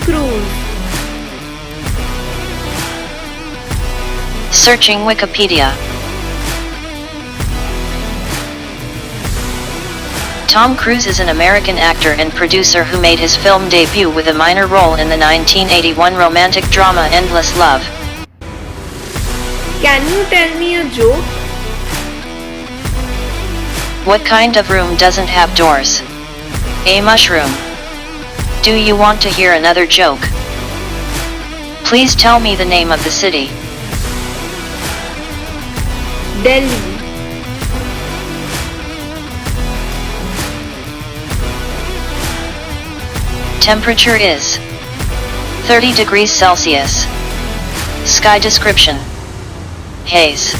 cruise. Searching Wikipedia. Tom Cruise is an American actor and producer who made his film debut with a minor role in the 1981 romantic drama Endless Love. Can you tell me a joke? What kind of room doesn't have doors? A mushroom. Do you want to hear another joke? Please tell me the name of the city. Delhi. Temperature is 30 degrees Celsius. Sky description: haze.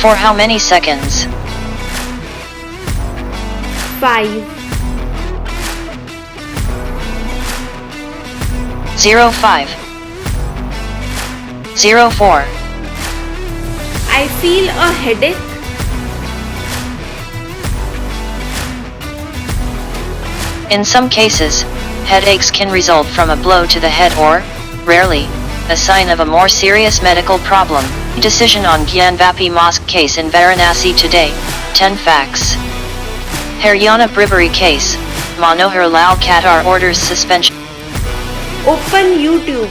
For how many seconds? 5. 05. 04. I feel a headache. In some cases, headaches can result from a blow to the head or, rarely, a sign of a more serious medical problem. Decision on Gyanvapi Mosque case in Varanasi today. 10 facts. Haryana bribery case. Manohar Lal Khattar orders suspension. Open YouTube.